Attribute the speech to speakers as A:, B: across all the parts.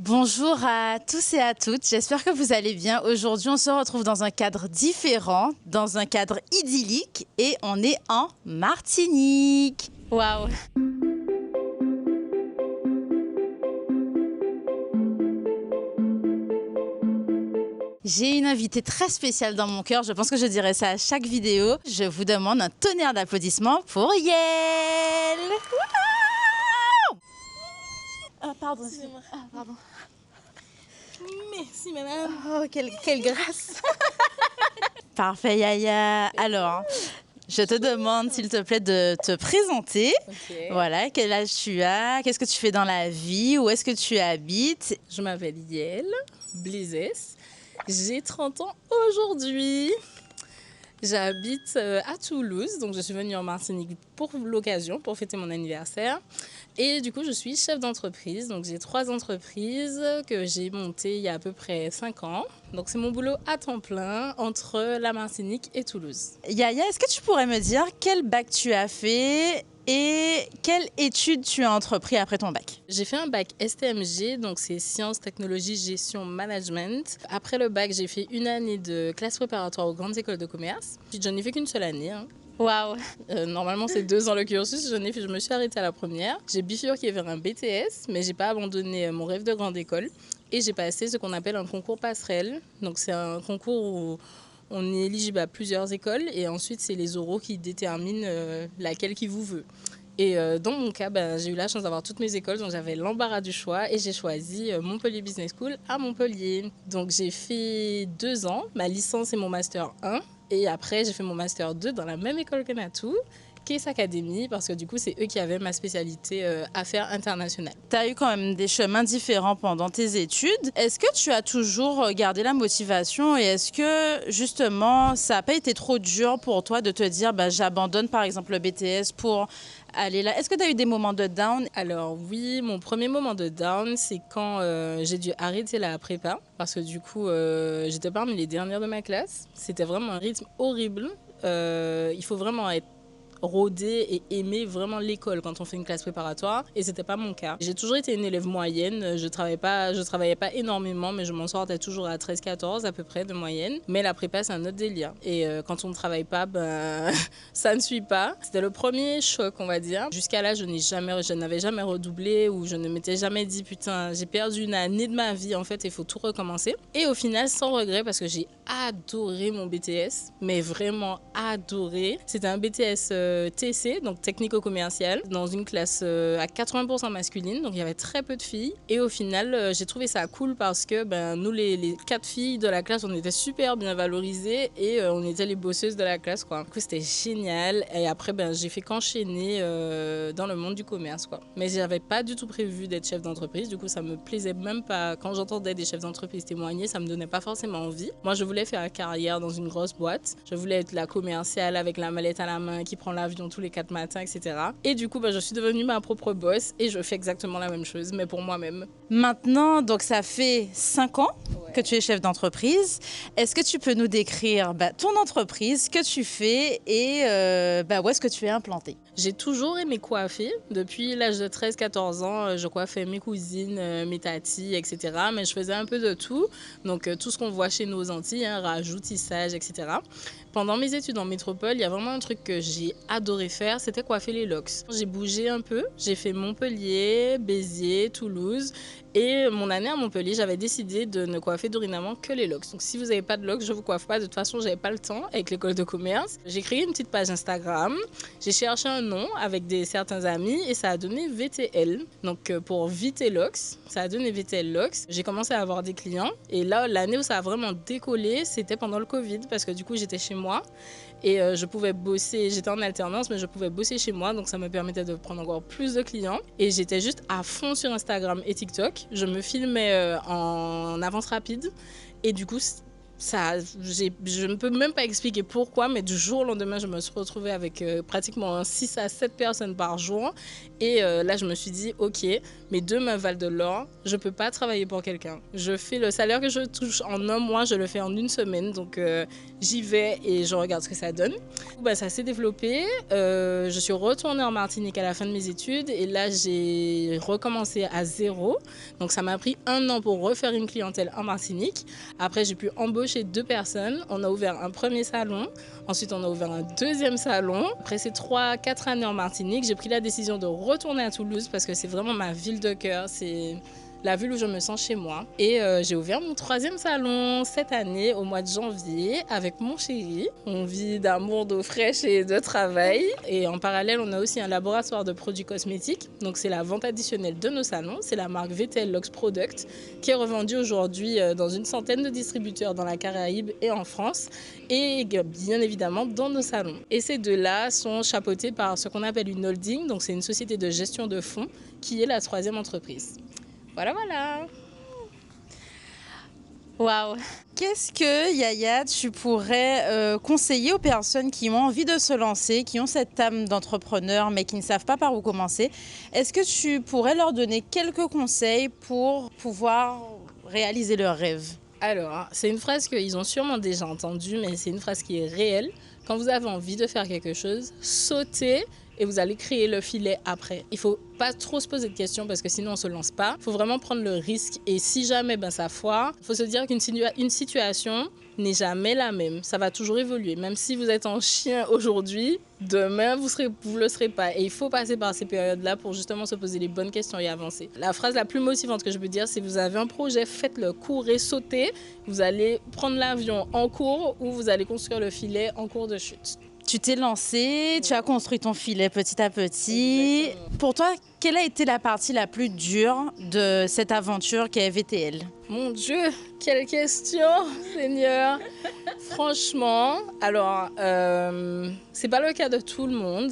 A: Bonjour à tous et à toutes, j'espère que vous allez bien. Aujourd'hui, on se retrouve dans un cadre différent, dans un cadre idyllique et on est en Martinique. Waouh! J'ai une invitée très spéciale dans mon cœur, je pense que je dirais ça à chaque vidéo. Je vous demande un tonnerre d'applaudissements pour Yael. Ah, pardon.
B: Excusez-moi.
A: Ah, pardon.
B: Merci madame.
A: Oh, quelle grâce. Parfait, Yaya. Alors, je te demande, s'il te plaît, de te présenter.
B: Okay.
A: Voilà, quel âge tu as, qu'est-ce que tu fais dans la vie, où est-ce que tu habites?
B: Je m'appelle Yael Blizès. J'ai 30 ans aujourd'hui. J'habite à Toulouse, donc je suis venue en Martinique pour l'occasion, pour fêter mon anniversaire. Et du coup, je suis chef d'entreprise. Donc, j'ai 3 entreprises que j'ai montées il y a à peu près 5 ans. Donc, c'est mon boulot à temps plein entre la Martinique et Toulouse.
A: Yaya, est-ce que tu pourrais me dire quel bac tu as fait et quelle étude tu as entrepris après ton bac?
B: J'ai fait un bac STMG, donc c'est Sciences, Technologies, Gestion, Management. Après le bac, j'ai fait une année de classe préparatoire aux grandes écoles de commerce. Je n'ai fait qu'une seule année.
A: Waouh!
B: Normalement, c'est 2 ans le cursus. Je me suis arrêtée à la première. J'ai bifurqué vers un BTS, mais j'ai pas abandonné mon rêve de grande école. Et j'ai passé ce qu'on appelle un concours passerelle. Donc, c'est un concours où on est éligible à plusieurs écoles et ensuite, c'est les oraux qui déterminent laquelle qui vous veut. Et dans mon cas, j'ai eu la chance d'avoir toutes mes écoles, donc j'avais l'embarras du choix et j'ai choisi Montpellier Business School à Montpellier. Donc j'ai fait 2 ans, ma licence et mon master 1. Et après, j'ai fait mon master 2 dans la même école que Natou, Case Academy, parce que du coup, c'est eux qui avaient ma spécialité affaires internationales.
A: Tu as eu quand même des chemins différents pendant tes études. Est-ce que tu as toujours gardé la motivation et est-ce que justement, ça n'a pas été trop dur pour toi de te dire j'abandonne par exemple le BTS pour aller là? Est-ce que tu as eu des moments de down?
B: Alors oui, mon premier moment de down, c'est quand j'ai dû arrêter la prépa, parce que du coup, j'étais parmi les dernières de ma classe. C'était vraiment un rythme horrible. Il faut vraiment être rôder et aimer vraiment l'école quand on fait une classe préparatoire et c'était pas mon cas. J'ai toujours été une élève moyenne, je travaillais pas énormément mais je m'en sortais toujours à 13-14 à peu près de moyenne, mais la prépa c'est un autre délire et quand on ne travaille pas ça ne suit pas. C'était le premier choc on va dire. Jusqu'à là je n'avais jamais redoublé ou je ne m'étais jamais dit putain j'ai perdu une année de ma vie en fait il faut tout recommencer et au final sans regret parce que j'ai adoré mon BTS mais vraiment adoré. C'était un BTS TC, donc technico-commercial, dans une classe à 80% masculine, donc il y avait très peu de filles. Et au final, j'ai trouvé ça cool parce que nous, les 4 filles de la classe, on était super bien valorisées et on était les bosseuses de la classe, quoi. Du coup, c'était génial. Et après, j'ai fait qu'enchaîner dans le monde du commerce, quoi. Mais j'avais pas du tout prévu d'être chef d'entreprise, du coup, ça me plaisait même pas. Quand j'entendais des chefs d'entreprise témoigner, ça me donnait pas forcément envie. Moi, je voulais faire carrière dans une grosse boîte. Je voulais être la commerciale avec la mallette à la main qui prend l'avion tous les 4 matins, etc. Et du coup, je suis devenue ma propre boss et je fais exactement la même chose, mais pour moi-même.
A: Maintenant, donc ça fait 5 ans que tu es chef d'entreprise. Est-ce que tu peux nous décrire ton entreprise, ce que tu fais et où est-ce que tu es implantée?
B: J'ai toujours aimé coiffer. Depuis l'âge de 13-14 ans, je coiffais mes cousines, mes tatis, etc. Mais je faisais un peu de tout. Donc tout ce qu'on voit chez nos Antilles, rajout, tissage, etc. Pendant mes études en métropole, il y a vraiment un truc que j'ai adoré faire, c'était coiffer les locks. J'ai bougé un peu, j'ai fait Montpellier, Béziers, Toulouse. Et mon année à Montpellier, j'avais décidé de ne coiffer dorénavant que les locks. Donc si vous n'avez pas de locks, je ne vous coiffe pas. De toute façon, je n'avais pas le temps avec l'école de commerce. J'ai créé une petite page Instagram. J'ai cherché un nom avec certains amis et ça a donné VTL. Donc pour Vite Locks, ça a donné VTL Locks. J'ai commencé à avoir des clients. Et là, l'année où ça a vraiment décollé, c'était pendant le Covid parce que du coup, j'étais chez moi. Et je pouvais bosser, j'étais en alternance, mais je pouvais bosser chez moi, donc ça me permettait de prendre encore plus de clients. Et j'étais juste à fond sur Instagram et TikTok. Je me filmais en avance rapide. Et du coup, Je ne peux même pas expliquer pourquoi, mais du jour au lendemain, je me suis retrouvée avec pratiquement 6 à 7 personnes par jour. Et là, je me suis dit, ok, mes 2 mains valent de l'or, je ne peux pas travailler pour quelqu'un. Je fais le salaire que je touche en un mois, je le fais en une semaine. Donc, j'y vais et je regarde ce que ça donne. Ça s'est développé. Je suis retournée en Martinique à la fin de mes études. Et là, j'ai recommencé à zéro. Donc, ça m'a pris 1 an pour refaire une clientèle en Martinique. Après, j'ai pu embaucher 2 personnes. On a ouvert un premier salon. Ensuite, on a ouvert un deuxième salon. Après ces 3-4 années en Martinique, j'ai pris la décision de retourner à Toulouse parce que c'est vraiment ma ville de cœur. C'est la ville où je me sens chez moi. Et j'ai ouvert mon 3e salon cette année, au mois de janvier, avec mon chéri. On vit d'amour, d'eau fraîche et de travail. Et en parallèle, on a aussi un laboratoire de produits cosmétiques. Donc, c'est la vente additionnelle de nos salons. C'est la marque VTL Luxe Product qui est revendue aujourd'hui dans une centaine de distributeurs dans la Caraïbe et en France. Et bien évidemment, dans nos salons. Et ces 2-là sont chapeautés par ce qu'on appelle une holding. Donc, c'est une société de gestion de fonds qui est la 3e entreprise. Voilà.
A: Waouh! Qu'est-ce que, Yaya, tu pourrais conseiller aux personnes qui ont envie de se lancer, qui ont cette âme d'entrepreneur, mais qui ne savent pas par où commencer? Est-ce que tu pourrais leur donner quelques conseils pour pouvoir réaliser leurs rêves?
B: Alors, c'est une phrase qu'ils ont sûrement déjà entendue, mais c'est une phrase qui est réelle. Quand vous avez envie de faire quelque chose, sautez et vous allez créer le filet après. Il ne faut pas trop se poser de questions parce que sinon on ne se lance pas. Il faut vraiment prendre le risque et si jamais ça foire, il faut se dire qu'une situation n'est jamais la même. Ça va toujours évoluer. Même si vous êtes en chien aujourd'hui, demain vous le serez pas. Et il faut passer par ces périodes-là pour justement se poser les bonnes questions et avancer. La phrase la plus motivante que je peux dire, c'est vous avez un projet, faites-le, courez, sautez. Vous allez prendre l'avion en cours ou vous allez construire le filet en cours de chute.
A: Tu t'es lancé, tu as construit ton filet petit à petit.
B: Exactement.
A: Pour toi, quelle a été la partie la plus dure de cette aventure qu'est VTL?
B: Mon Dieu, quelle question, Seigneur. Franchement, alors, c'est pas le cas de tout le monde.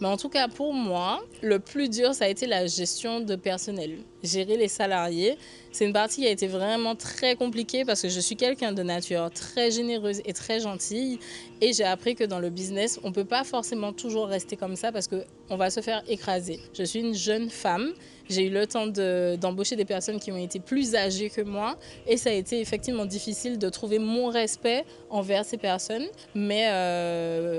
B: Mais en tout cas, pour moi, le plus dur, ça a été la gestion de personnel. Gérer les salariés, c'est une partie qui a été vraiment très compliquée parce que je suis quelqu'un de nature très généreuse et très gentille. Et j'ai appris que dans le business, on ne peut pas forcément toujours rester comme ça parce qu'on va se faire écraser. Je suis une jeune femme. J'ai eu le temps d'embaucher des personnes qui ont été plus âgées que moi et ça a été effectivement difficile de trouver mon respect envers ces personnes. Mais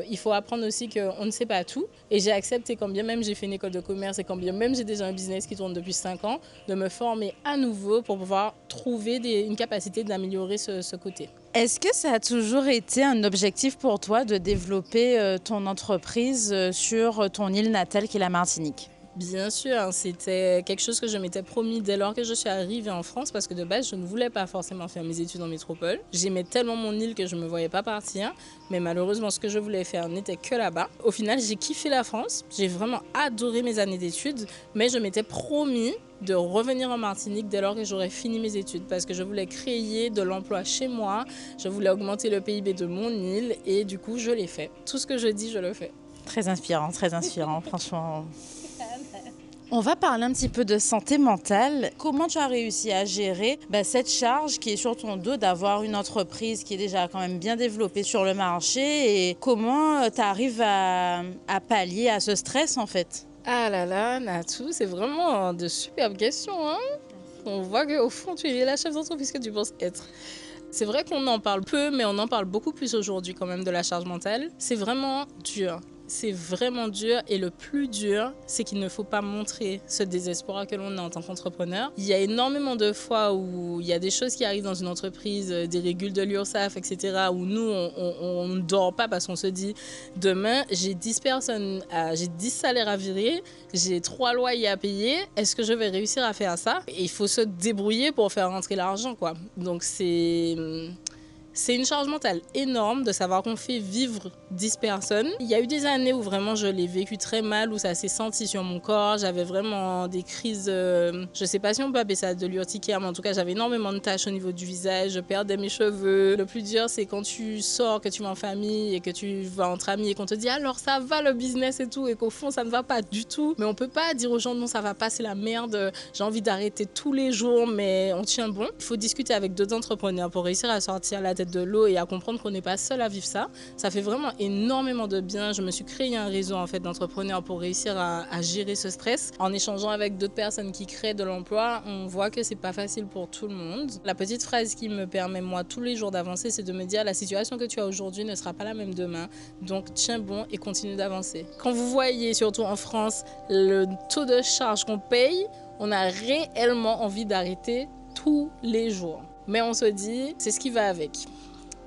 B: il faut apprendre aussi qu'on ne sait pas tout. Et j'ai accepté, quand bien même j'ai fait une école de commerce et quand bien même j'ai déjà un business qui tourne depuis 5 ans, de me former à nouveau pour pouvoir trouver une capacité d'améliorer ce côté.
A: Est-ce que ça a toujours été un objectif pour toi de développer ton entreprise sur ton île natale qui est la Martinique?
B: Bien sûr, c'était quelque chose que je m'étais promis dès lors que je suis arrivée en France parce que de base, je ne voulais pas forcément faire mes études en métropole. J'aimais tellement mon île que je ne me voyais pas partir, mais malheureusement, ce que je voulais faire n'était que là-bas. Au final, j'ai kiffé la France, j'ai vraiment adoré mes années d'études, mais je m'étais promis de revenir en Martinique dès lors que j'aurais fini mes études parce que je voulais créer de l'emploi chez moi, je voulais augmenter le PIB de mon île et du coup, je l'ai fait. Tout ce que je dis, je le fais.
A: Très inspirant, franchement. On va parler un petit peu de santé mentale. Comment tu as réussi à gérer cette charge qui est sur ton dos d'avoir une entreprise qui est déjà quand même bien développée sur le marché et comment tu arrives à pallier à ce stress en fait?
B: Ah là là, Natou, c'est vraiment de superbes questions. Hein. On voit qu'au fond, tu es la chef d'entreprise que tu penses être. C'est vrai qu'on en parle peu, mais on en parle beaucoup plus aujourd'hui quand même de la charge mentale. C'est vraiment dur. C'est vraiment dur et le plus dur, c'est qu'il ne faut pas montrer ce désespoir que l'on a en tant qu'entrepreneur. Il y a énormément de fois où il y a des choses qui arrivent dans une entreprise, des régules de l'URSSAF, etc., où nous, on ne dort pas parce qu'on se dit demain, j'ai 10 personnes, j'ai 10 salaires à virer, j'ai 3 loyers à payer, est-ce que je vais réussir à faire ça? Et il faut se débrouiller pour faire rentrer l'argent, quoi. Donc c'est une charge mentale énorme de savoir qu'on fait vivre 10 personnes. Il y a eu des années où vraiment je l'ai vécu très mal, où ça s'est senti sur mon corps. J'avais vraiment des crises, je ne sais pas si on peut appeler ça de l'urticaire, mais en tout cas j'avais énormément de taches au niveau du visage, je perdais mes cheveux. Le plus dur c'est quand tu sors, que tu vas en famille et que tu vas entre amis et qu'on te dit alors ça va le business et tout et qu'au fond ça ne va pas du tout. Mais on ne peut pas dire aux gens non ça va pas, c'est la merde, j'ai envie d'arrêter tous les jours mais on tient bon. Il faut discuter avec d'autres entrepreneurs pour réussir à sortir la tête tête de l'eau et à comprendre qu'on n'est pas seul à vivre ça. Ça fait vraiment énormément de bien. Je me suis créé un réseau en fait d'entrepreneurs pour réussir à gérer ce stress. En échangeant avec d'autres personnes qui créent de l'emploi, on voit que c'est pas facile pour tout le monde. La petite phrase qui me permet moi tous les jours d'avancer, c'est de me dire la situation que tu as aujourd'hui ne sera pas la même demain. Donc tiens bon et continue d'avancer. Quand vous voyez, surtout en France, le taux de charge qu'on paye, on a réellement envie d'arrêter tous les jours. Mais on se dit, c'est ce qui va avec.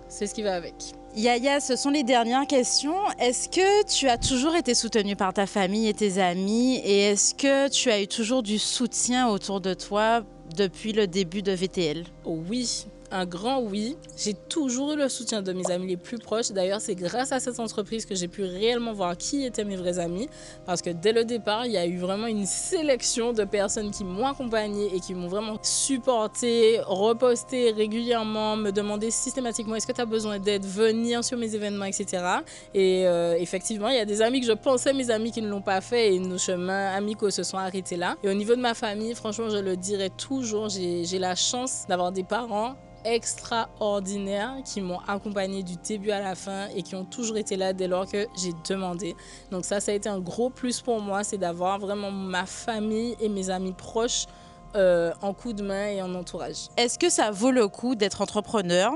B: C'est ce qui va avec.
A: Yaya, ce sont les dernières questions. Est-ce que tu as toujours été soutenue par ta famille et tes amis? Et est-ce que tu as eu toujours du soutien autour de toi depuis le début de VTL?
B: Oui. Un grand oui. J'ai toujours eu le soutien de mes amis les plus proches. D'ailleurs, c'est grâce à cette entreprise que j'ai pu réellement voir qui étaient mes vrais amis. Parce que dès le départ, il y a eu vraiment une sélection de personnes qui m'ont accompagnée et qui m'ont vraiment supporté, reposté régulièrement, me demander systématiquement est-ce que tu as besoin d'aide, venir sur mes événements, etc. Et effectivement, il y a des amis que je pensais mes amis qui ne l'ont pas fait et nos chemins amicaux se sont arrêtés là. Et au niveau de ma famille, franchement, je le dirais toujours, j'ai la chance d'avoir des parents extraordinaires qui m'ont accompagnée du début à la fin et qui ont toujours été là dès lors que j'ai demandé. Donc ça a été un gros plus pour moi, c'est d'avoir vraiment ma famille et mes amis proches en coup de main et en entourage.
A: Est-ce que ça vaut le coup d'être entrepreneur ?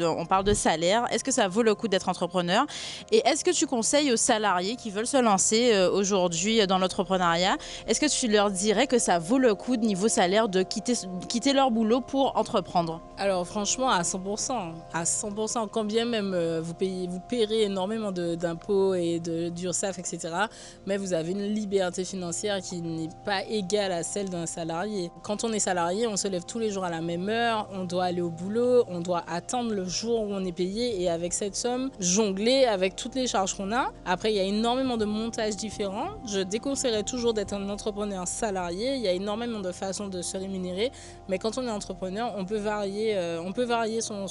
A: On parle de salaire. Est-ce que ça vaut le coup d'être entrepreneur? Et est-ce que tu conseilles aux salariés qui veulent se lancer aujourd'hui dans l'entrepreneuriat, est-ce que tu leur dirais que ça vaut le coup de niveau salaire de quitter leur boulot pour entreprendre?
B: Alors franchement, à 100%. À 100%, quand bien même vous paierez énormément d'impôts et d'URSSAF, etc. Mais vous avez une liberté financière qui n'est pas égale à celle d'un salarié. Quand on est salarié, on se lève tous les jours à la même heure, on doit aller au boulot, on doit attendre le jour où on est payé et avec cette somme, jongler avec toutes les charges qu'on a. Après, il y a énormément de montages différents. Je déconseillerais toujours d'être un entrepreneur salarié. Il y a énormément de façons de se rémunérer, mais quand on est entrepreneur, on peut varier son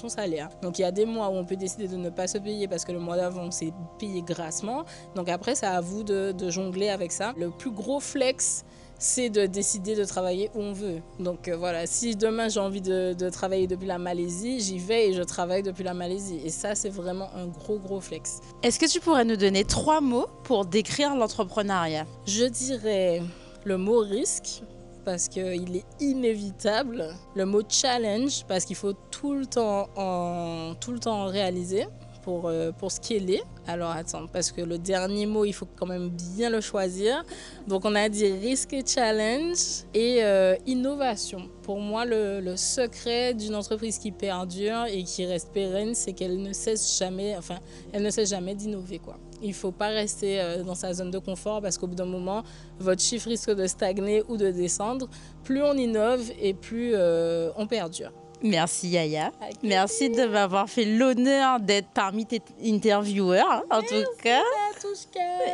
B: salaire. Donc, il y a des mois où on peut décider de ne pas se payer parce que le mois d'avant, on s'est payé grassement. Donc après, c'est à vous de jongler avec ça. Le plus gros flex, c'est de décider de travailler où on veut. Donc voilà, si demain j'ai envie de travailler depuis la Malaisie, j'y vais et je travaille depuis la Malaisie. Et ça, c'est vraiment un gros flex.
A: Est-ce que tu pourrais nous donner 3 mots pour décrire l'entrepreneuriat?
B: Je dirais le mot risque, parce qu'il est inévitable. Le mot challenge, parce qu'il faut tout le temps en réaliser pour scaler. Alors attends, parce que le dernier mot, il faut quand même bien le choisir. Donc on a dit risque et challenge et innovation. Pour moi, le secret d'une entreprise qui perdure et qui reste pérenne, c'est qu'elle ne cesse jamais, d'innover, quoi. Il ne faut pas rester dans sa zone de confort parce qu'au bout d'un moment, votre chiffre risque de stagner ou de descendre. Plus on innove et plus on perdure.
A: Merci Yaya. Merci de m'avoir fait l'honneur d'être parmi tes intervieweurs, en tout cas.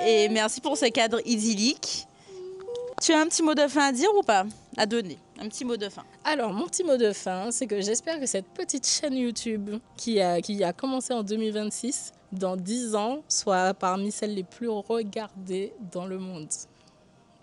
A: Et merci pour ce cadre idyllique. Tu as un petit mot de fin à dire ou pas? À donner, un petit mot de fin.
B: Alors, mon petit mot de fin, c'est que j'espère que cette petite chaîne YouTube qui a commencé en 2026, dans 10 ans, soit parmi celles les plus regardées dans le monde.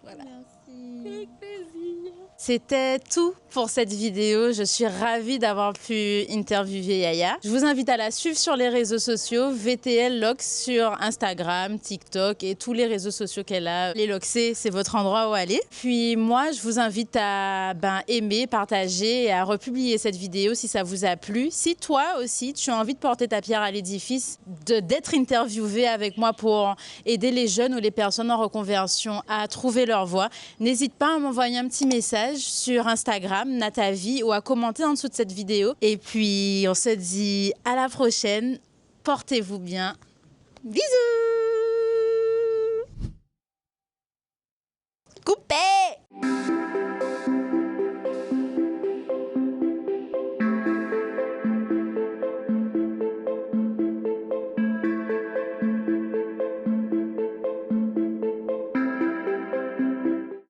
B: Voilà. Merci. Avec plaisir.
A: C'était tout pour cette vidéo. Je suis ravie d'avoir pu interviewer Yaya. Je vous invite à la suivre sur les réseaux sociaux, VTL Lox sur Instagram, TikTok et tous les réseaux sociaux qu'elle a. Les Loxés, c'est votre endroit où aller. Puis moi, je vous invite à aimer, partager et à republier cette vidéo si ça vous a plu. Si toi aussi, tu as envie de porter ta pierre à l'édifice, d'être interviewé avec moi pour aider les jeunes ou les personnes en reconversion à trouver leur voie, n'hésite pas à m'envoyer un petit message sur Instagram, Natavi, ou à commenter en dessous de cette vidéo. Et puis, on se dit à la prochaine. Portez-vous bien. Bisous!